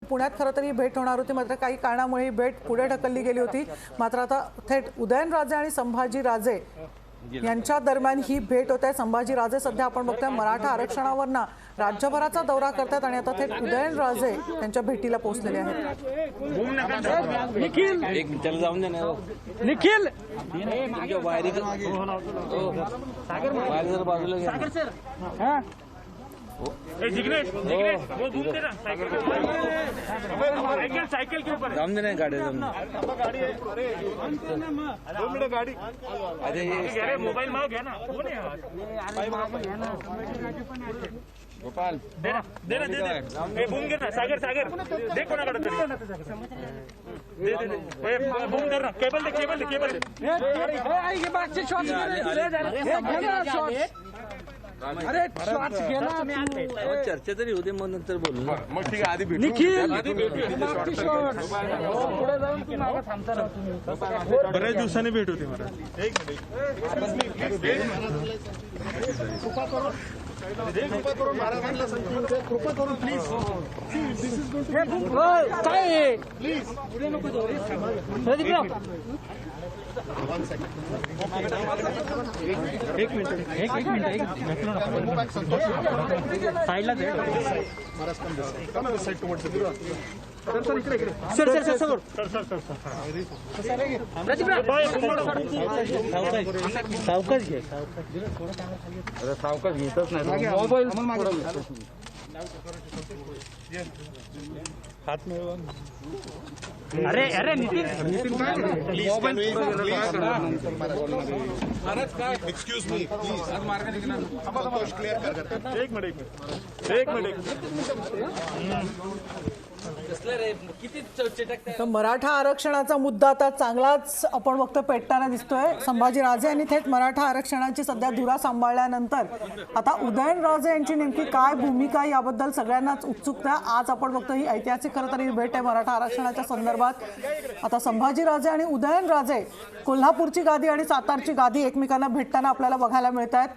पुण्यात खरं तर ही भेट होणार होती, मात्र काही कारणामुळे ही भेट पुढे ढकलली गेली होती। मात्र आता थेट उदयनराजे आणि संभाजीराजे यांच्या दरम्यान ही भेट होते। संभाजीराजे सध्या आपण बघतोय मराठा आरक्षणावरना राज्यभराचा दौरा करतात आणि आता थेट उदयनराजे त्यांच्या भेटीला पोहोचलेले आहेत। निखिल एक चल जाऊन दे ना निखिल वायरी सागर बाजूला सागर सर हां जिग्नेश वो घूम के ना साइकिल के ऊपर जाम देना गाड़ी जाम गाड़ी 2 मिनट गाड़ी अरे ये मोबाइल मांग गया ना वो नहीं है गोपाल दे ना दे ए घूम के ना सागर देखो ना कडे दे घूम कर ना केबल दे ए ये बात से शॉट अरे शॉट्स गेला चर्चा तरी होते मग नंतर बोलू मग ठीक आहे आधी भेटू निखिल पुढे जाऊन तू मागे थांबता राहा तुम्ही बऱ्याच दिवसांनी भेट होती मला एक कृपा करून महाराजांना सांगतो कृपा करून please this is going to काय प्लीज पुढे नको जाऊ एक मिनिट साइडला दे महाराज साइड टुवर्ड्स सावकाश घे सावकाश घेतच नाही मोबाईल हात मिळवा अरे अरे Nitin mobile excuse me please Santosh clear कर एक मिनिट तर मराठा आरक्षणाचा मुद्दा आता चांगलाच आपण बघतो पेटताना दिसतोय। संभाजीराजे यांनी थेट मराठा आरक्षणाची सध्या धुरा सांभाळल्यानंतर आता उदयनराजे यांची नेमकी काय भूमिका याबद्दल सगळ्यांनाच उत्सुकता। आज आपण बघतो ही ऐतिहासिक खरं तर ही भेट आहे मराठा आरक्षणाच्या संदर्भात। आता संभाजीराजे आणि उदयनराजे कोल्हापूरची गादी आणि सातारची गादी एकमेकांना भेटताना आपल्याला बघायला मिळत आहेत।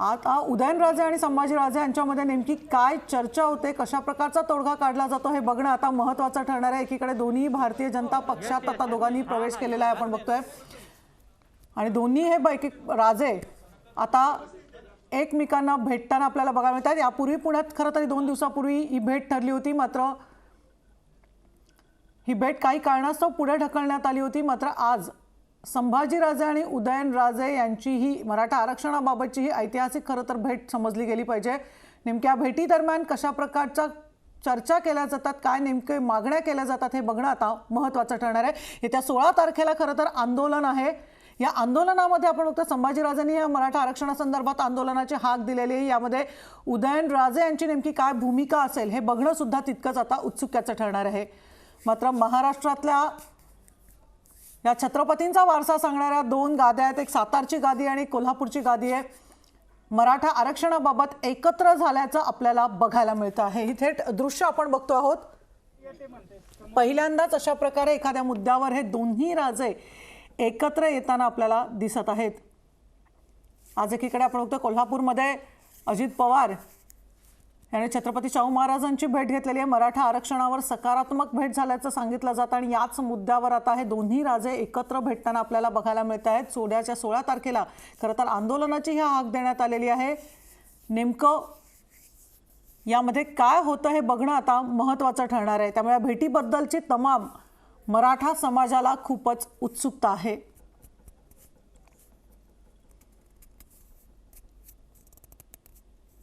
आता उदयनराजे आणि संभाजीराजे यांच्यामध्ये नेमकी काय चर्चा होते, कशा प्रकारचा तोडगा काढला जातो हे बघणं आता महत्त्वाचं ठरणार आहे। एकीकडे दोन्ही भारतीय जनता पक्षात आता दोघांनी प्रवेश केलेला आहे आपण बघतोय आणि दोन्ही हे राजे आता एकमेकांना भेटताना आपल्याला बघायला मिळतात। यापूर्वी पुण्यात खरं तरी 2 दिवसापूर्वी ही भेट ठरली होती, मात्र ही भेट काही कारणास्तव पुढे ढकलण्यात आली होती। मात्र आज संभाजीराजे आणि उदयनराजे यांची ही मराठा आरक्षणाबाबतची ही ऐतिहासिक खरं तर भेट समजली गेली पाहिजे। नेमक्या भेटी दरम्यान कशा प्रकारच्या चर्चा केल्या जातात, काय नेमके मागण्या केल्या जातात हे बघणं आता महत्त्वाचं ठरणार आहे। येत्या 16 तारखेला खरं तर आंदोलन आहे। या आंदोलनामध्ये आपण बघतो संभाजीराजांनी या मराठा आरक्षणासंदर्भात आंदोलनाची हाक दिलेली आहे। यामध्ये उदयनराजे यांची नेमकी काय भूमिका असेल हे बघणं सुद्धा तितकंच आता उत्सुकतेचं ठरणार आहे। मात्र महाराष्ट्रातल्या या छत्रपतींचा वारसा सांगणाऱ्या 2 गाद्या आहेत, एक सातारची गादी आणि कोल्हापूरची गादी आहे। मराठा आरक्षणाबाबत एकत्र झाल्याचं आपल्याला बघायला मिळतं आहे। ही थेट दृश्य आपण बघतो आहोत। पहिल्यांदाच अशा प्रकारे एखाद्या मुद्द्यावर हे दोन्ही राजे एकत्र येताना आपल्याला दिसत आहेत। आज एकीकडे आपण बघतो कोल्हापूरमध्ये अजित पवार यांनी छत्रपती शाहू महाराजांची भेट घेतलेली आहे। मराठा आरक्षणावर सकारात्मक भेट झाल्याचं सांगितलं जातं आणि याच मुद्द्यावर आता हे दोन्ही राजे एकत्र भेटताना आपल्याला बघायला मिळत आहेत। सोड्याच्या 16 तारखेला खरं तर आंदोलनाची ही हाक देण्यात आलेली आहे। नेमकं यामध्ये काय होतं हे बघणं आता महत्त्वाचं ठरणार आहे। त्यामुळे भेटीबद्दलची तमाम मराठा समाजाला खूपच उत्सुकता आहे।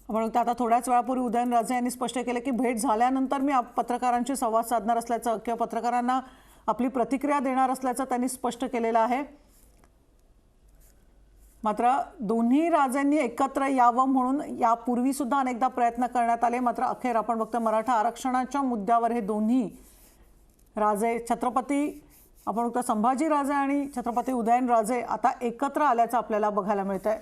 म्हणून आता थोड्याच वेळापूर्वी उदयनराजे यांनी स्पष्ट केले की भेट झाल्यानंतर मी पत्रकारांशी संवाद साधणार असल्याचं किंवा पत्रकारांना आपली प्रतिक्रिया देणार असल्याचं त्यांनी स्पष्ट केलेलं आहे। मात्र दोन्ही राजांनी एकत्र यावं म्हणून यापूर्वी सुद्धा अनेकदा प्रयत्न करण्यात आले, मात्र अखेर आपण बघतो मराठा आरक्षणाच्या मुद्द्यावर हे दोन्ही राजे छत्रपती आपण बघतो संभाजीराजे आणि छत्रपती उदयनराजे आता एकत्र आल्याचं आपल्याला बघायला मिळतंय।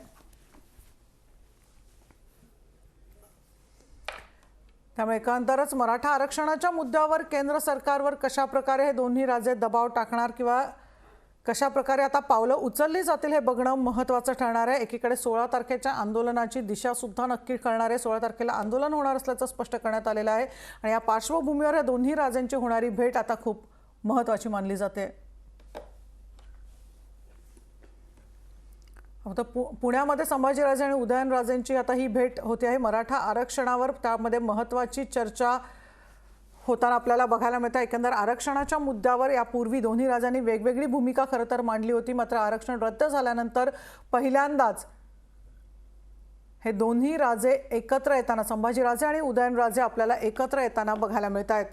त्यामुळे एकंदरच मराठा आरक्षणाच्या मुद्द्यावर केंद्र सरकारवर कशा प्रकारे हे दोन्ही राजे दबाव टाकणार किंवा कशा प्रकारे आता पावलं उचलली जातील हे बघणं महत्त्वाचं ठरणार आहे। एकीकडे 16 तारखेच्या आंदोलनाची दिशा सुद्धा नक्की कळणार आहे। 16 तारखेला आंदोलन होणार असल्याचं स्पष्ट करण्यात आलेलं आहे आणि या पार्श्वभूमीवर या दोन्ही राजांची होणारी भेट आता खूप महत्त्वाची मानली जाते। आता पुण्यामध्ये संभाजीराजे आणि उदयनराजेंची आता ही भेट होते आहे। मराठा आरक्षणावर त्यामध्ये महत्त्वाची चर्चा होताना आपल्याला बघायला मिळतं। एकंदर आरक्षणाच्या मुद्द्यावर यापूर्वी दोन्ही राजांनी वेगवेगळी भूमिका खरं तर मांडली होती, मात्र आरक्षण रद्द झाल्यानंतर पहिल्यांदाच हे दोन्ही राजे एकत्र येताना, संभाजीराजे आणि उदयनराजे आपल्याला एकत्र येताना बघायला मिळत आहेत।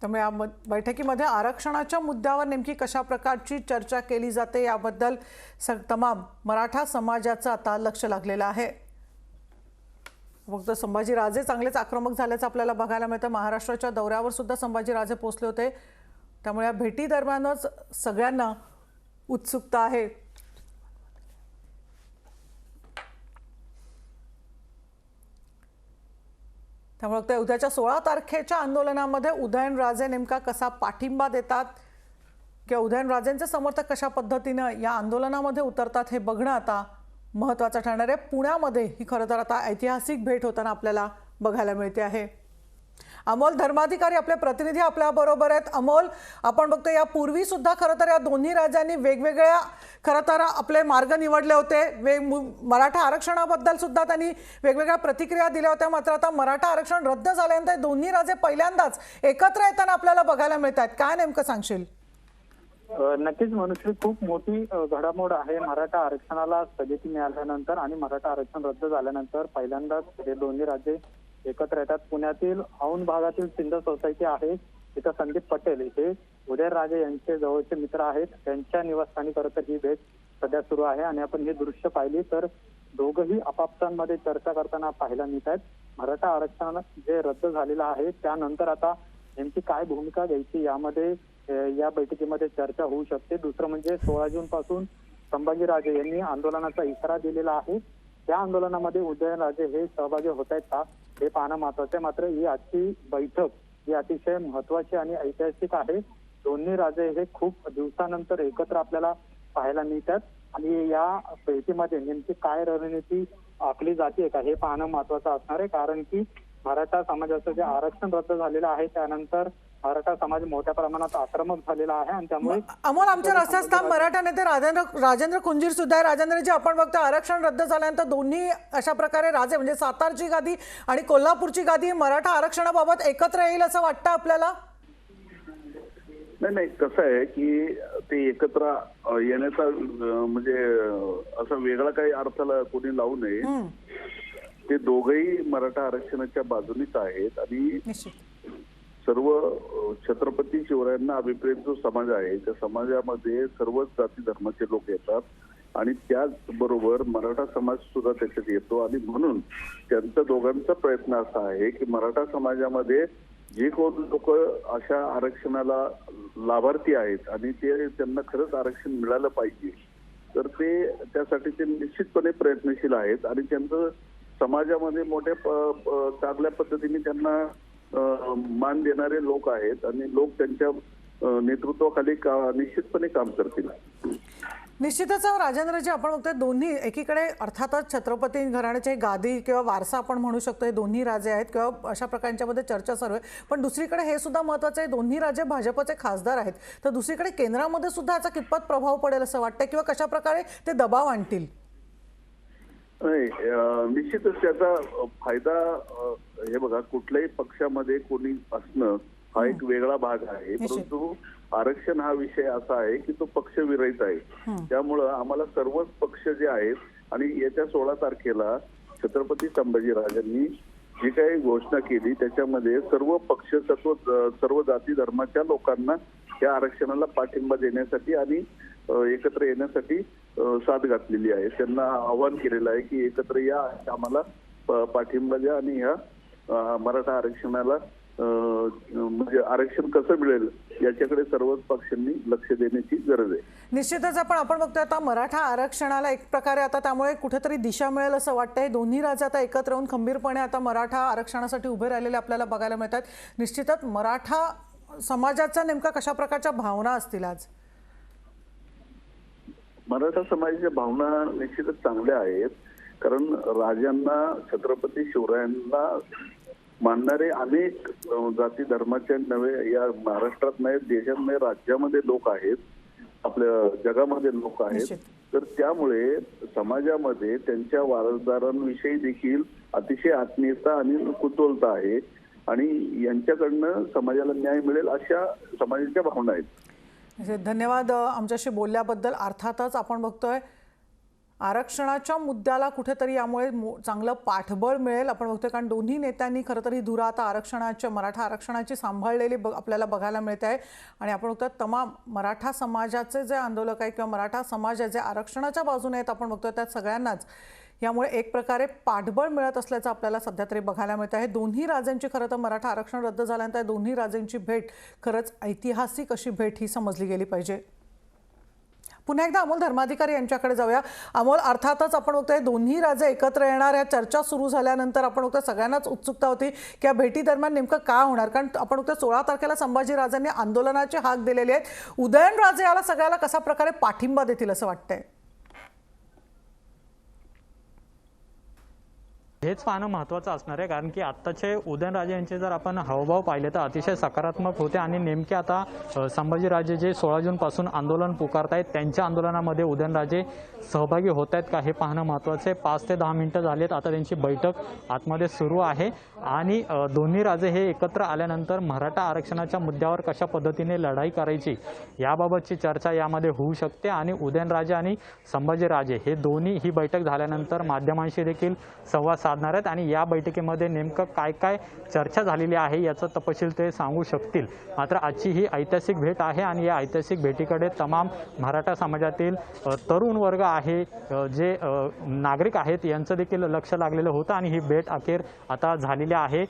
त्यामुळे या बैठकीमध्ये आरक्षणाच्या मुद्द्यावर नेमकी कशा प्रकारची चर्चा केली जाते याबद्दल तमाम मराठा समाजाचं आता लक्ष लागलेलं आहे। फक्त संभाजीराजे चांगलेच आक्रमक झाल्याचं आपल्याला बघायला मिळतं। महाराष्ट्राच्या दौऱ्यावर सुद्धा संभाजीराजे पोहोचले होते, त्यामुळे या भेटी दरम्यानच सगळ्यांना उत्सुकता आहे। त्यामुळे उद्याच्या 16 तारखेच्या आंदोलनामध्ये उदयनराजे नेमका कसा पाठिंबा देतात किंवा उदयनराजेंचे समर्थक कशा पद्धतीने या आंदोलनामध्ये उतरतात हे बघणं आता महत्त्वाचं ठरणार आहे। पुण्यामध्ये ही खरं तर आता ऐतिहासिक भेट होताना आपल्याला बघायला मिळते आहे। अमोल धर्माधिकारी आपले प्रतिनिधी आपल्या बरोबर आहेत। अमोल, आपण बघतो यापूर्वी सुद्धा खरं तर या दोन्ही राजांनी वेगवेगळ्या खरं तर आपले मार्ग निवडले होते। मराठा आरक्षणाबद्दल सुद्धा त्यांनी वेगवेगळ्या प्रतिक्रिया दिल्या होत्या, मात्र आता मराठा आरक्षण रद्द झाल्यानंतर दोन्ही राजे पहिल्यांदाच एकत्र येताना आपल्याला बघायला मिळत आहेत। काय नेमकं सांगशील? नक्कीच मनुष्य, खूप मोठी घडामोड आहे। मराठा आरक्षणाला स्थगिती मिळाल्यानंतर आणि मराठा आरक्षण रद्द झाल्यानंतर पहिल्यांदाच हे दोन्ही राज्ये एकत्र येतात। पुण्यातील औंध भागातील सिंध सोसायटी आहे, तिथं संदीप पटेल हे उदयनराजे यांचे जवळचे मित्र आहेत, त्यांच्या निवासस्थानी खरं तर ही भेट सध्या सुरू आहे आणि आपण हे दृश्य पाहिली तर दोघंही आपापसांमध्ये चर्चा करताना पाहायला मिळत आहेत। मराठा आरक्षण जे रद्द झालेलं आहे त्यानंतर आता नेमकी काय भूमिका घ्यायची यामध्ये या बैठकीमध्ये चर्चा होऊ शकते। दुसरं म्हणजे 16 जून पासून संभाजीराजे यांनी आंदोलनाचा इशारा दिलेला आहे, त्या आंदोलनामध्ये उदयनराजे हे सहभागी होत आहेत का हे पाहणं महत्वाचं आहे। मात्र ही आजची बैठक ही अतिशय महत्वाची आणि ऐतिहासिक आहे। दोन्ही राजे हे खूप दिवसानंतर एकत्र आपल्याला पाहायला मिळतात आणि या भेटीमध्ये नेमकी काय रणनीती आखली जाते का हे पाहणं महत्वाचं असणार आहे, कारण की मराठा समाजाचं जे आरक्षण रद्द झालेलं आहे त्यानंतर मराठा समाज मोठ्या प्रमाणात आक्रमक झालेला आहे आणि त्यामुळे अमोल, आमच्या रस्त्यात मराठा नेते राजेंद्र खुंजीर सुद्धा आहे। राजेंद्रजी, आपण बघतो आरक्षण रद्द झाल्यानंतर दोन्ही अशा प्रकारे राजे म्हणजे सातारची गादी आणि कोल्हापूरची गादी मराठा आरक्षणाबाबत एकत्र येईल असं वाटतं आपल्याला? नाही, कसं आहे की ते एकत्र येण्याचा म्हणजे असा वेगळा काही अर्थाला कोणी लावू नये। ते दोघेही मराठा आरक्षणाच्या बाजूनीच आहेत आणि सर्व छत्रपती शिवरायांना अभिप्रेत जो समाज आहे त्या समाजामध्ये सर्वच जाती धर्माचे लोक येतात आणि त्याचबरोबर मराठा समाज सुद्धा त्याच्यात येतो आणि म्हणून त्यांचा दोघांचा प्रयत्न असा आहे की मराठा समाजामध्ये जे कोण लोक अशा आरक्षणाला लाभार्थी आहेत आणि ते त्यांना खरंच आरक्षण मिळालं पाहिजे तर ते त्यासाठी ते निश्चितपणे प्रयत्नशील आहेत आणि त्यांचं समाजामध्ये मोठ्या चांगल्या पद्धतीने त्यांना मान देणारे लोक आहेत आणि लोक त्यांच्या नेतृत्वाखाली निश्चितपणे काम करतील। निश्चितच राजेंद्रजी, आपण बघतोय दोन्ही एकीकडे अर्थातच छत्रपती घराण्याची गादी किंवा वारसा आपण म्हणू शकतो, हे दोन्ही राजे आहेत किंवा अशा प्रकारच्यामध्ये चर्चा सर्व आहे, पण दुसरीकडे हे सुद्धा महत्त्वाचं आहे दोन्ही राजे भाजपचे खासदार आहेत, तर दुसरीकडे केंद्रामध्ये सुद्धा याचा कितपत प्रभाव पडेल असं वाटतं किंवा कशा प्रकारे ते दबाव आणतील? नाही, निश्चितच त्याचा फायदा हे बघा, कुठल्याही पक्षामध्ये कोणी असणं हा एक वेगळा भाग आहे, परंतु आरक्षण हा विषय असा आहे की तो पक्षविरहित आहे। त्यामुळं आम्हाला सर्वच पक्ष जे आहेत आणि येत्या 16 तारखेला छत्रपती संभाजीराजांनी जी काही घोषणा केली त्याच्यामध्ये सर्व पक्ष सर्व जाती धर्माच्या लोकांना या आरक्षणाला पाठिंबा देण्यासाठी आणि एकत्र येण्यासाठी साथ घातलेली आहे। त्यांना आवाहन केलेलं आहे की एकत्र या, आम्हाला पाठिंबा द्या आणि या मराठा आरक्षणाला म्हणजे आरक्षण कसं मिळेल याच्याकडे सर्वच पक्षांनी लक्ष देण्याची गरज आहे। निश्चितच आपण बघतोय आता मराठा आरक्षणाला एक प्रकारे आता त्यामुळे कुठेतरी दिशा मिळेल असं वाटतंय। दोन्ही राजे आता एकत्र येऊन खंबीरपणे आता मराठा आरक्षणासाठी उभे राहिलेले आपल्याला बघायला मिळतात। निश्चितच मराठा समाजाच्या नेमका कशा प्रकारच्या भावना असतील आज? मराठा समाजाच्या भावना निश्चितच चांगल्या आहेत, कारण राजांना, छत्रपती शिवरायांना मानणारे अनेक जाती धर्माचे नव्हे या महाराष्ट्रात नाही, देशात नाही, राज्यामध्ये लोक आहेत, आपल्या जगामध्ये लोक आहेत. तर त्यामुळे समाजामध्ये त्यांच्या वारसदारांविषयी देखील अतिशय आत्मीयता आणि कुतूहलता आहे आणि यांच्याकडनं समाजाला न्याय मिळेल अशा समाजाच्या भावना आहेत. धन्यवाद आमच्याशी बोलल्याबद्दल. अर्थातच आपण बघतोय आरक्षणाच्या मुद्द्याला कुठेतरी यामुळे चांगलं पाठबळ मिळेल आपण बघतोय, कारण दोन्ही नेत्यांनी खरं तर ही धुरा आता आरक्षणाच्या, मराठा आरक्षणाची सांभाळलेली आपल्याला बघायला मिळते आहे. आणि आपण बघतोय तमाम मराठा समाजाचे जे आंदोलक आहेत किंवा मराठा समाज जे आरक्षणाच्या बाजूने आहेत आपण बघतोय त्यात सगळ्यांनाच यामुळे एक प्रकारे पाठबळ मिळत असल्याचं आपल्याला सध्या तरी बघायला मिळत आहे. दोन्ही राजांची खरं तर मराठा आरक्षण रद्द झाल्यानंतर दोन्ही राजांची भेट खरंच ऐतिहासिक अशी भेट ही समजली गेली पाहिजे. पुन्हा एकदा अमोल धर्माधिकारी यांच्याकडे जाऊया. अमोल, अर्थातच आपण बघतोय दोन्ही राजे एकत्र येणार या चर्चा सुरू झाल्यानंतर आपण बघतोय सगळ्यांनाच उत्सुकता होती की या भेटी दरम्यान नेमकं काय होणार, कारण आपण बघतोय 16 तारखेला संभाजी राजांनी आंदोलनाची हाक दिलेली आहे. उदयनराजे याला सगळ्याला कशा प्रकारे पाठिंबा देतील असं वाटतंय? हेच पाहणं महत्त्वाचं असणार आहे, कारण की आत्ताचे उदयनराजे यांचे जर आपण हावभाव पाहिले तर अतिशय सकारात्मक होते आणि नेमके आता संभाजीराजे जे 16 जूनपासून आंदोलन पुकारतायत त्यांच्या आंदोलनामध्ये उदयनराजे सहभागी होत आहेत का हे पाहणं महत्त्वाचं आहे. 5 ते 10 मिनिटं झालेत, आता त्यांची बैठक आतमध्ये सुरू आहे आणि दोन्ही राजे हे एकत्र आल्यानंतर मराठा आरक्षणाच्या मुद्द्यावर कशा पद्धतीने लढाई करायची याबाबतची चर्चा यामध्ये होऊ शकते. आणि उदयनराजे आणि संभाजीराजे हे दोन्ही ही बैठक झाल्यानंतर माध्यमांशी देखील संवाद साधणार आहेत आणि या बैठकीमध्ये नेमकं काय काय चर्चा झालेली आहे याचा तपशील ते सांगू शकतील. मात्र आजची ही ऐतिहासिक भेट आहे आणि या ऐतिहासिक भेटीकडे तमाम मराठा समाजातील तरुण वर्ग आहे, जे नागरिक आहेत यांचं देखील लक्ष लागलेलं होतं आणि ही भेट अखेर आता झालेली आहे.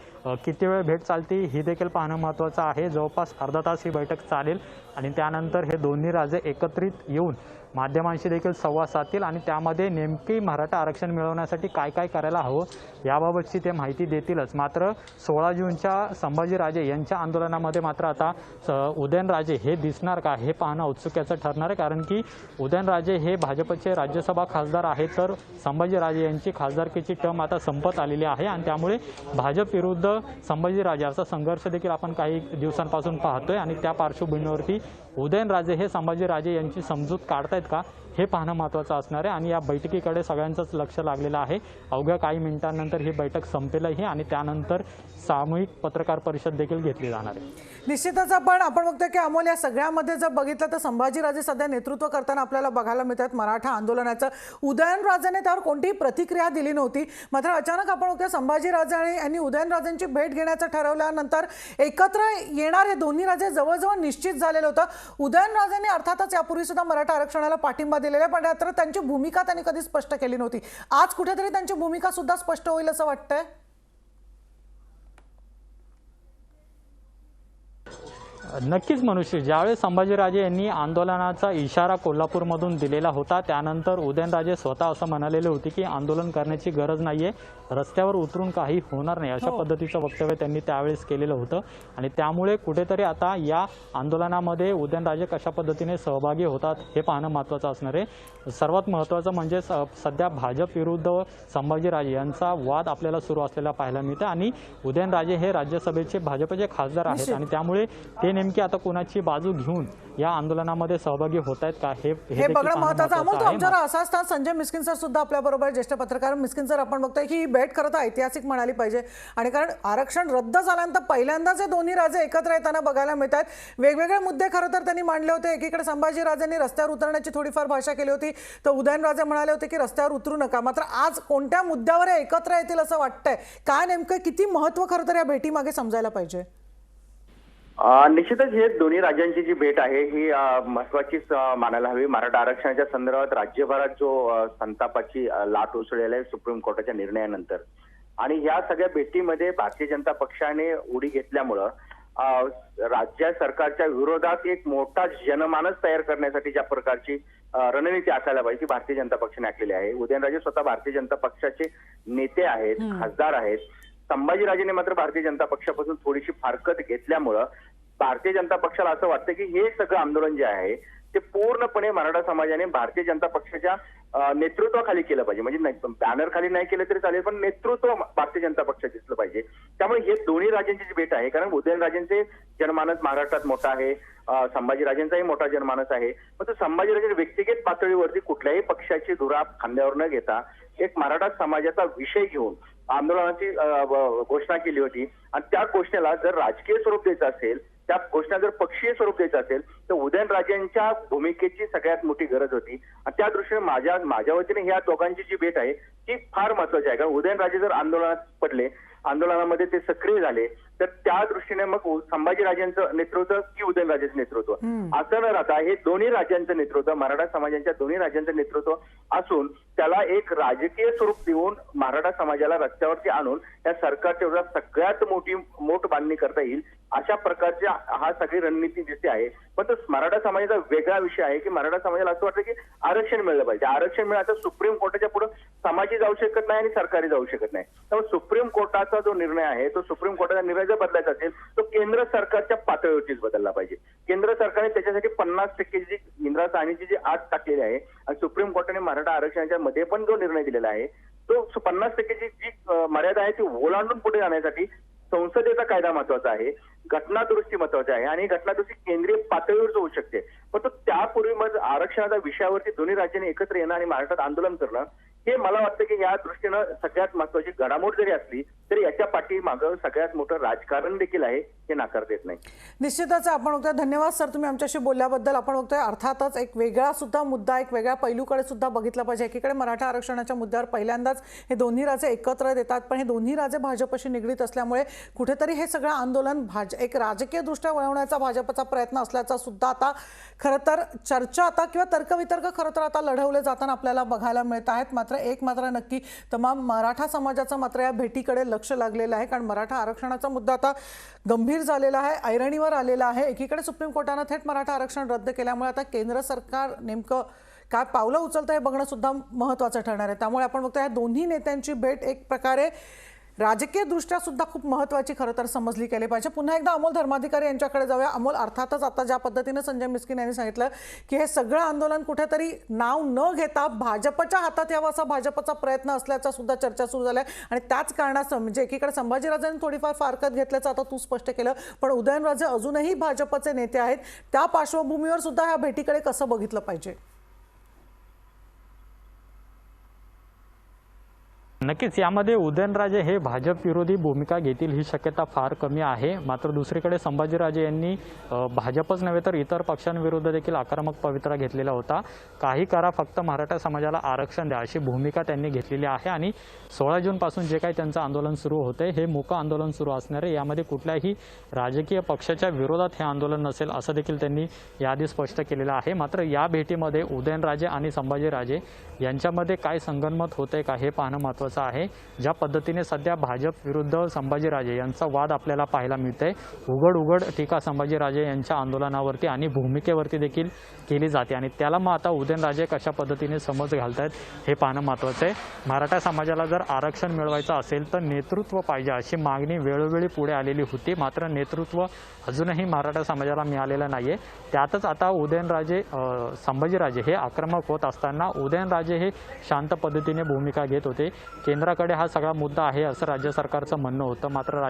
किती वेळ भेट चालते ही देखील पाहणं महत्त्वाचं आहे. जवळपास अर्धा तास ही बैठक चालेल आणि त्यानंतर हे दोन्ही राजे एकत्रित येऊन माध्यमांशी देखील संवाद साधतील आणि त्यामध्ये नेमकी मराठा आरक्षण मिळवण्यासाठी काय काय करायला हवं याबाबतची ते माहिती देतीलच. मात्र 16 जूनच्या संभाजीराजे यांच्या आंदोलनामध्ये मात्र आता उदयनराजे हे दिसणार का हे पाहणं औत्सुक्याचं ठरणार आहे, कारण की उदयनराजे हे भाजपचे राज्यसभा खासदार आहेत तर संभाजीराजे यांची खासदारकीची टर्म आता संपत आलेली आहे आणि त्यामुळे भाजप विरुद्ध संभाजीराजे असा संघर्ष देखील आपण काही दिवसांपासून पाहतोय आणि त्या पार्श्वभूमीवरती उदयनराजे हे संभाजीराजे यांची समजूत काढतायत का हे पाहणं महत्त्वाचं असणार आहे आणि या बैठकीकडे सगळ्यांचंच लक्ष लागलेलं आहे. अवघ्या काही मिनिटांनंतर ही बैठक संपेलही आणि त्यानंतर सामूहिक पत्रकार परिषद देखील घेतली जाणार आहे. निश्चितच आपण बघतोय की अमोल या सगळ्यामध्ये जर बघितलं तर संभाजीराजे सध्या नेतृत्व करताना आपल्याला बघायला मिळतात मराठा आंदोलनाचं. उदयनराजेने त्यावर कोणतीही प्रतिक्रिया दिली नव्हती. मात्र अचानक आपण बघतोय संभाजीराजे यांनी उदयनराजेंची भेट घेण्याचं ठरवल्यानंतर एकत्र येणार हे दोन्ही राजे जवळजवळ निश्चित झालेलं होतं. उदयनराजेंनी अर्थातच यापूर्वी सुद्धा मराठा आरक्षणाला पाठिंबा दिलेला, पण मात्र त्यांची भूमिका त्यांनी कधी स्पष्ट केली नव्हती. आज कुठेतरी त्यांची भूमिका सुद्धा स्पष्ट होईल असं वाटतंय. नक्कीच मनुष्य, ज्यावेळेस संभाजीराजे यांनी आंदोलनाचा इशारा कोल्हापूरमधून दिलेला होता त्यानंतर उदयनराजे स्वतः असं म्हणालेले होते की आंदोलन करण्याची गरज नाहीये, रस्त्यावर उतरून काही होणार नाही अशा पद्धतीचं वक्तव्य त्यांनी त्यावेळेस केलेलं होतं आणि त्यामुळे कुठेतरी आता या आंदोलनामध्ये उदयनराजे कशा पद्धतीने सहभागी होतात हे पाहणं महत्त्वाचं असणार आहे. सर्वात महत्त्वाचं म्हणजे सध्या भाजप विरुद्ध संभाजीराजे यांचा वाद आपल्याला सुरू असलेला पाहायला मिळतं आणि उदयनराजे हे राज्यसभेचे भाजपचे खासदार आहेत आणि त्यामुळे ते नेमकी आता कोणाची बाजू घेऊन या आंदोलनामध्ये सहभागी होत आहेत का हे बघणं महत्त्वाचं. अमोल, तो आमच्यावर असा असता संजय मिस्किन सर सुद्धा आपल्याबरोबर ज्येष्ठ पत्रकार. मिस्किन सर, आपण बघतोय की ही भेट खरं तर ऐतिहासिक म्हणाली पाहिजे आणि कारण आरक्षण रद्द झाल्यानंतर पहिल्यांदाच हे दोन्ही राजे एकत्र येताना बघायला मिळतात. वेगवेगळे मुद्दे खरं तर त्यांनी मांडले होते. एकीकडे संभाजीराजांनी रस्त्यावर उतरण्याची थोडीफार भाषा केली होती तर उदयनराजे म्हणाले होते की रस्त्यावर उतरू नका. मात्र आज कोणत्या मुद्द्यावर एकत्र येतील असं वाटतंय? काय नेमकं किती महत्त्व खरं तर या भेटीमागे समजायला पाहिजे? निश्चितच हे दोन्ही राज्यांची जी भेट आहे ही महत्वाचीच मानायला हवी. मराठा आरक्षणाच्या संदर्भात राज्यभरात जो संतापाची लाट उसळलेली आहे सुप्रीम कोर्टाच्या निर्णयानंतर आणि या सगळ्या भेटीमध्ये भारतीय जनता पक्षाने उडी घेतल्यामुळं राज्य सरकारच्या विरोधात एक मोठा जनमानस तयार करण्यासाठी ज्या प्रकारची रणनीती असायला पाहिजे ती भारतीय जनता पक्षाने आखलेली आहे. उदयनराजे स्वतः भारतीय जनता पक्षाचे नेते आहेत, खासदार आहेत. संभाजीराजेने मात्र भारतीय जनता पक्षापासून थोडीशी फारकत घेतल्यामुळं भारतीय जनता पक्षाला असं वाटतं की हे सगळं आंदोलन जे आहे ते पूर्णपणे मराठा समाजाने भारतीय जनता पक्षाच्या नेतृत्वाखाली केलं पाहिजे. म्हणजे बॅनर खाली नाही केलं तरी चालेल, पण नेतृत्व भारतीय जनता पक्षाचं दिसलं पाहिजे. त्यामुळे हे दोन्ही राजांची जी भेट आहे, कारण उदयनराजेंचे जनमानस महाराष्ट्रात मोठा आहे, संभाजीराजेंचाही मोठा जनमानस आहे, पण तो संभाजीराजे व्यक्तिगत पातळीवरती कुठल्याही पक्षाची धुरा खांद्यावर न घेता एक मराठा समाजाचा विषय घेऊन आंदोलनाची घोषणा केली होती. आणि त्या घोषणेला जर राजकीय स्वरूप द्यायचं असेल, त्या घोषणा जर पक्षीय स्वरूप द्यायचं असेल, तर उदयनराजेंच्या भूमिकेची सगळ्यात मोठी गरज होती. आणि त्या दृष्टीने माझ्या वतीने ह्या दोघांची जी भेट आहे ती फार महत्वाची आहे. कारण उदयनराजे जर आंदोलनात पडले, आंदोलनामध्ये ते सक्रिय झाले, तर त्या दृष्टीने मग संभाजीराजेंचं नेतृत्व की उदयनराजेंचं नेतृत्व असं न राहता हे दोन्ही राज्यांचं नेतृत्व, मराठा समाजाच्या दोन्ही राज्यांचं नेतृत्व असून त्याला एक राजकीय स्वरूप देऊन मराठा समाजाला रस्त्यावरती आणून या सरकारच्या विरोधात सगळ्यात मोठी मोठ बांधणी करता येईल अशा प्रकारची हा सगळी रणनीती दिसते आहे. पण तो मराठा समाजाचा वेगळा विषय आहे की मराठा समाजाला असं वाटतं की आरक्षण मिळलं पाहिजे. आरक्षण मिळालं तर सुप्रीम कोर्टाच्या पुढे समाजी जाऊ शकत नाही आणि सरकारी जाऊ शकत नाही. त्यामुळे सुप्रीम कोर्टाचा जो निर्णय आहे तो सुप्रीम कोर्टाचा निर्णय जर बदलायचा असेल तो केंद्र सरकारच्या पातळीवरतीच बदलला पाहिजे. केंद्र सरकारने त्याच्यासाठी 50% जी इंदिरा साहनीची जी आठ टाकलेली आहे आणि सुप्रीम कोर्टाने मराठा आरक्षणाच्या मध्ये पण जो निर्णय दिलेला आहे तो 50%ची जी मर्यादा आहे ती ओलांडून पुढे जाण्यासाठी संसदेचा कायदा महत्वाचा आहे, घटना दुरुस्ती महत्वाची आहे आणि घटना दुरुस्ती केंद्रीय पातळीवर होऊ शकते. पण तो त्यापूर्वी मग आरक्षणाच्या विषयावरती दोन्ही राज्यांनी एकत्र येणं आणि महाराष्ट्रात आंदोलन करणं हे मला वाटतं की या दृष्टीनं सगळ्यात महत्वाची घडामोड जरी असली तरी याच्या पाठीमागं सगळ्यात मोठं राजकारण देखील आहे, हे नाकारता येत नाही. निश्चितच आपण बघतोय. धन्यवाद सर तुम्ही आमच्याशी बोलल्याबद्दल. आपण बघतोय अर्थातच एक वेगळा सुद्धा मुद्दा, एक वेगळ्या पैलूकडे सुद्धा बघितलं पाहिजे. एकीकडे मराठा आरक्षणाच्या मुद्द्यावर पहिल्यांदाच हे दोन्ही राजे एकत्र येतात, पण हे दोन्ही राजे भाजपशी निगडीत असल्यामुळे कुठेतरी हे सगळं आंदोलन एक राजकीय दृष्ट्या वळवण्याचा भाजपचा प्रयत्न असल्याचा सुद्धा आता खरं तर चर्चा आता किंवा तर्कवितर्क खरं तर आता लढवले जाताना आपल्याला बघायला मिळत आहेत. मात्र नक्की तमाम मराठा समाजाचं मात्र या भेटीकडे लक्ष लागलेलं आहे, कारण मराठा आरक्षणाचा मुद्दा आता गंभीर झालेला आहे, ऐरणीवर आलेला आहे. एकीकडे सुप्रीम कोर्टानं थेट मराठा आरक्षण रद्द केल्यामुळे आता केंद्र सरकार नेमकं काय पावलं उचलतं हे बघणं सुद्धा महत्त्वाचं ठरणार आहे. त्यामुळे आपण बघतो या दोन्ही नेत्यांची भेट एक प्रकारे राजकीय दृष्ट्या सुद्धा खूप महत्त्वाची खरं तर समजली गेली पाहिजे. पुन्हा एकदा अमोल धर्माधिकारी यांच्याकडे जाऊया. अमोल, अर्थातच आता ज्या पद्धतीनं संजय मिस्किन यांनी सांगितलं की हे सगळं आंदोलन कुठेतरी नाव न घेता भाजपच्या हातात यावं असा भाजपचा प्रयत्न असल्याचा सुद्धा चर्चा सुरू झाल्या आणि त्याच कारणास्तव म्हणजे एकीकडे संभाजीराजांनी थोडीफार फारकत घेतल्याचं आता तू स्पष्ट केलं, पण उदयनराजे अजूनही भाजपचे नेते आहेत. त्या पार्श्वभूमीवर सुद्धा ह्या भेटीकडे कसं बघितलं पाहिजे? नक्कीच यामध्ये उदयनराजे हे भाजप विरोधी भूमिका घेतील ही शक्यता फार कमी आहे. मात्र दुसरीकडे संभाजीराजे यांनी भाजपच नव्हे तर इतर पक्षांविरुद्ध देखील आक्रमक पवित्रा घेतलेला होता. काही करा फक्त मराठा समाजाला आरक्षण द्या अशी भूमिका त्यांनी घेतलेली आहे आणि 16 जूनपासून जे काही त्यांचं आंदोलन सुरू होते हे मूक आंदोलन सुरू असणार आहे. यामध्ये कुठल्याही राजकीय पक्षाच्या विरोधात हे आंदोलन नसेल असं देखील त्यांनी याआधी स्पष्ट केलेलं आहे. मात्र या भेटीमध्ये उदयनराजे आणि संभाजीराजे यांच्यामध्ये काय संगनमत होते का हे पाहणं महत्त्वाचं आहे. ज्या पद्धतीने सध्या भाजप विरुद्ध संभाजीराजे यांचा वाद आपल्याला पाहायला मिळतंय, उघड टीका संभाजीराजे यांच्या आंदोलनावरती आणि भूमिकेवरती देखील केली जाते आणि त्याला मग आता उदयनराजे कशा पद्धतीने समज घालतायत हे पाहणं महत्त्वाचं आहे. मराठा समाजाला जर आरक्षण मिळवायचं असेल तर नेतृत्व पाहिजे अशी मागणी वेळोवेळी पुढे आलेली होती. मात्र नेतृत्व अजूनही मराठा समाजाला मिळालेलं नाहीये. त्यातच आता उदयनराजे संभाजीराजे हे आक्रमक होत असताना उदयनराजे हे शांत पद्धतीने भूमिका घेत होते. केंद्राकडे हा सगळा मुद्दा आहे असं राज्य सरकारचं म्हणणं होतं. मात्र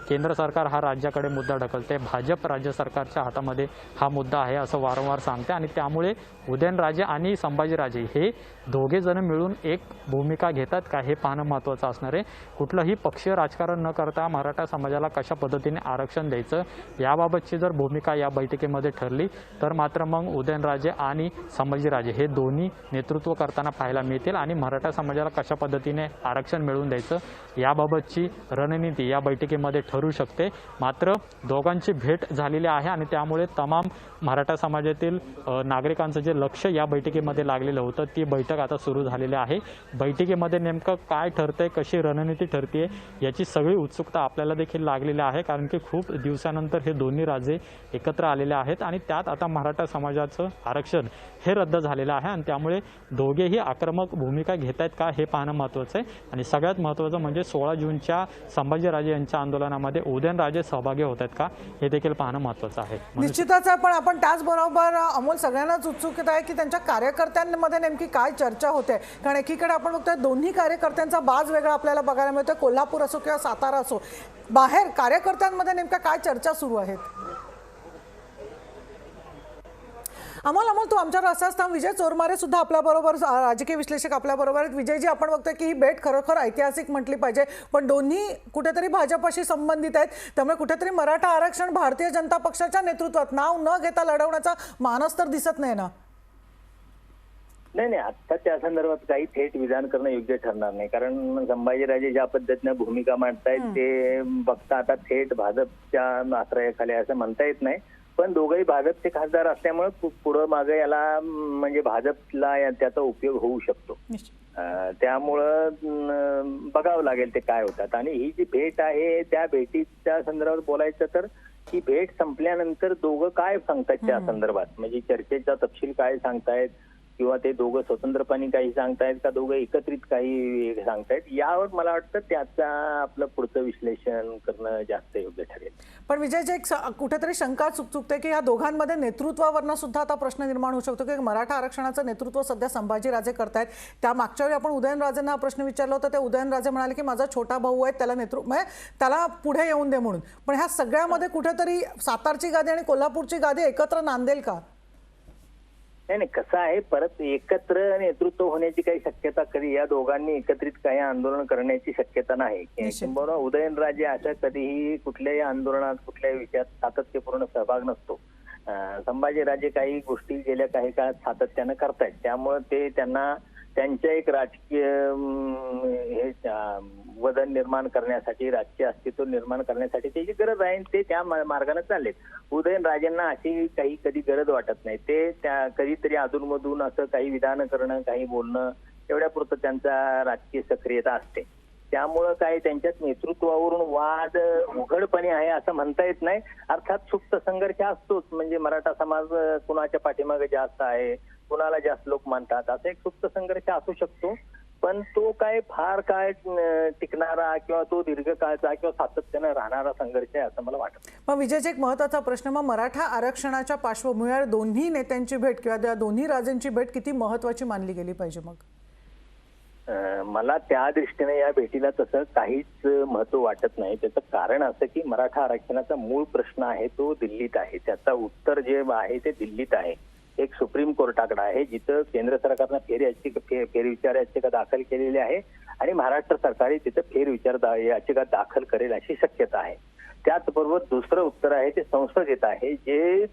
केंद्र सरकार हा राज्याकडे मुद्दा ढकलते. भाजप राज्य सरकारच्या हातामध्ये हा मुद्दा आहे असं वारंवार सांगते आणि त्यामुळे उदयनराजे आणि संभाजीराजे हे दोघे जण मिळून एक भूमिका घेतात का हे पाहणं महत्त्वाचं असणार आहे. कुठलंही पक्षीय राजकारण न करता मराठा समाजाला कशा पद्धतीने आरक्षण द्यायचं याबाबतची जर भूमिका या बैठकीमध्ये ठरली तर मात्र मग उदयनराजे आणि संभाजीराजे हे दोन्ही नेतृत्व करताना पाहायला मिळतील आणि मराठा समाजाला कशा पद्धतीने आरक्षण मिळवून द्यायचं याबाबतची रणनीती या बैठकीमध्ये ठरू शकते. मात्र दोघांची भेट झालेली आहे आणि त्यामुळे तमाम मराठा समाजातील नागरिकांचं जे लक्ष या बैठकीमध्ये लागलेलं होतं ती बैठक आता सुरू झालेली आहे. बैठकीमध्ये नेमकं काय ठरतंय, कशी रणनीती ठरते याची सगळी उत्सुकता आपल्याला देखील लागलेली आहे. कारण की खूप दिवसानंतर हे दोन्ही राजे एकत्र आलेले आहेत आणि त्यात आता मराठा समाजाचं आरक्षण हे रद्द झालेलं आहे आणि त्यामुळे दोघेही आक्रमक भूमिका घेत आहेत का हे पाहणं पाहणं महत्त्वाचं आहे आणि सगळ्यात महत्त्वाचं म्हणजे 16 जूनच्या संभाजीराजे यांच्या आंदोलनामध्ये उदयनराजे सहभागी होत आहेत का हे देखील पाहणं महत्त्वाचं आहे. निश्चितच आहे, पण आपण त्याचबरोबर अमोल सगळ्यांनाच उत्सुकता आहे की त्यांच्या कार्यकर्त्यांमध्ये नेमकी काय चर्चा होते. कारण एकीकडे आपण बघतोय दोन्ही कार्यकर्त्यांचा बाज वेगळा आपल्याला बघायला मिळतोय, कोल्हापूर असो किंवा सातारा असो. बाहेर कार्यकर्त्यांमध्ये नेमक्या काय चर्चा सुरू आहेत? अमोल तू आमच्यावर असाच थांब. विजय चोरमारे सुद्धा आपल्याबरोबर, राजकीय विश्लेषक आपल्याबरोबर आहेत. विजयजी, आपण बघतोय की ही भेट खरोखर ऐतिहासिक म्हटली पाहिजे, पण दोन्ही कुठेतरी भाजपशी संबंधित आहेत. त्यामुळे कुठेतरी मराठा आरक्षण भारतीय जनता पक्षाच्या नेतृत्वात नाव न घेता लढवण्याचा मानस तर दिसत नाही ना. नाही, आता त्या संदर्भात काही थेट विधान करणं योग्य ठरणार नाही. कारण संभाजीराजे ज्या पद्धतीने भूमिका मांडतायत ते बघता आता थेट भाजपच्या आश्रयाखाली असं म्हणता येत नाही. पण दोघंही भाजपचे खासदार असल्यामुळे पुढं मागे याला म्हणजे भाजपला त्याचा उपयोग होऊ शकतो. त्यामुळं बघावं लागेल ते काय होतात. आणि ही जी भेट आहे त्या भेटीच्या संदर्भात बोलायचं तर ही भेट संपल्यानंतर दोघं काय सांगतात त्या संदर्भात, म्हणजे चर्चेचा तपशील काय सांगतायत किंवा ते दोघं स्वतंत्रपणे काही सांगतायत का दोघं एकत्रित काही सांगतायत, यावर मला वाटतं त्याचा आपलं पुढचं विश्लेषण करणं जास्त योग्य ठरेल. पण विजयजी, एक कुठेतरी शंका चुकचुकते की या दोघांमध्ये नेतृत्वावरनं सुद्धा आता प्रश्न निर्माण होऊ शकतो की मराठा आरक्षणाचं नेतृत्व सध्या संभाजीराजे करतायत. त्या मागच्या वेळी आपण उदयनराजेंना हा प्रश्न विचारला होता, ते उदयनराजे म्हणाले की माझा छोटा भाऊ आहे, त्याला म्हणजे त्याला पुढे येऊन दे म्हणून. पण ह्या सगळ्यामध्ये कुठेतरी सातारची गादी आणि कोल्हापूरची गादी एकत्र नांदेल का? नाही, कसं आहे, परत एकत्र नेतृत्व होण्याची काही शक्यता कधी या दोघांनी एकत्रित काही आंदोलन करण्याची शक्यता नाही. किंवा उदयनराजे अशा कधीही कुठल्याही आंदोलनात कुठल्याही विषयात सातत्यपूर्ण सहभाग नसतो. संभाजीराजे काही गोष्टी गेल्या काही काळात सातत्यानं करतायत, त्यामुळे ते त्यांना त्यांच्या एक राजकीय वजन निर्माण करण्यासाठी, राजकीय अस्तित्व निर्माण करण्यासाठी त्याची गरज आहे, ते त्या मार्गाने चाललेत. उदयनराजेंना अशी काही कधी गरज वाटत नाही. ते त्या कधीतरी अधूनमधून असं काही विधान करणं, काही बोलणं, एवढ्यापुरतं त्यांचा राजकीय सक्रियता असते. त्यामुळं काय त्यांच्यात नेतृत्वावरून वाद उघडपणे आहे असं म्हणता येत नाही. अर्थात सुप्त संघर्ष असतोच, म्हणजे मराठा समाज कुणाच्या पाठीमागे जास्त आहे, कुणाला जास्त लोक मानतात, असा एक सुप्त संघर्ष असू शकतो. पण तो काय फार काय टिकणारा किंवा तो दीर्घकाळचा किंवा सातत्यानं राहणारा संघर्ष आहे असं मला वाटतं. पण विजयचा एक महत्त्वाचा प्रश्न, मग मराठा आरक्षणाच्या पार्श्वभूमीवर दोन्ही नेत्यांची भेट किंवा त्या दोन्ही राजांची भेट किती महत्त्वाची मानली गेली पाहिजे? मग मला त्या दृष्टीने या भेटीला तसं काहीच महत्व वाटत नाही. त्याचं कारण असं की मराठा आरक्षणाचा मूळ प्रश्न आहे तो दिल्लीत आहे, त्याचा उत्तर जे आहे ते दिल्लीत आहे. एक सुप्रीम कोर्टाकडे आहे जिथं केंद्र सरकारनं फेरविचार याचिका दाखल केलेली आहे आणि महाराष्ट्र सरकार तिथं फेरविचार याचिका दाखल करेल अशी शक्यता आहे. त्याचबरोबर दुसरं उत्तर आहे ते संसदेत आहे, जे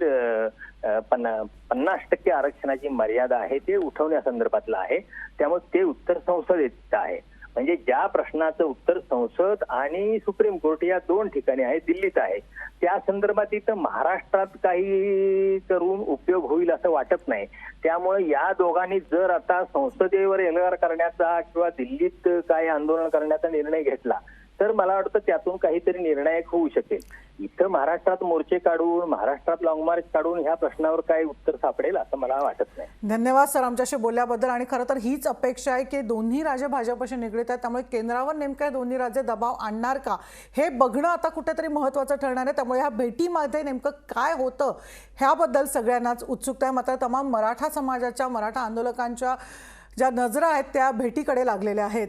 50% आरक्षणाची मर्यादा आहे ते उठवण्यासंदर्भातलं आहे. त्यामुळे ते उत्तर संसदेत आहे. म्हणजे ज्या प्रश्नाचं उत्तर संसद आणि सुप्रीम कोर्ट या दोन ठिकाणी आहे, दिल्लीत आहे, त्या संदर्भात इथं महाराष्ट्रात काही करून उपयोग होईल असं वाटत नाही. त्यामुळे या दोघांनी जर आता संसदेवर एल्गार करण्याचा किंवा दिल्लीत काही आंदोलन करण्याचा निर्णय घेतला तर मला वाटतं त्यातून काहीतरी निर्णायक होऊ शकेल. इथं महाराष्ट्रात मोर्चे काढून, महाराष्ट्रात लॉंग मार्च काढून ह्या प्रश्नावर काही उत्तर सापडेल असं मला वाटत नाही. धन्यवाद सर आमच्याशी बोलल्याबद्दल. आणि खरं तर हीच अपेक्षा आहे की दोन्ही राजे भाजपशी निगडीत आहेत, त्यामुळे केंद्रावर नेमक्या दोन्ही राजे दबाव आणणार का हे बघणं आता कुठेतरी महत्त्वाचं ठरणार आहे. त्यामुळे ह्या भेटीमध्ये नेमकं काय होतं ह्याबद्दल सगळ्यांनाच उत्सुकता आहे. मात्र तमाम मराठा समाजाच्या, मराठा आंदोलकांच्या ज्या नजरा आहेत त्या भेटीकडे लागलेल्या आहेत.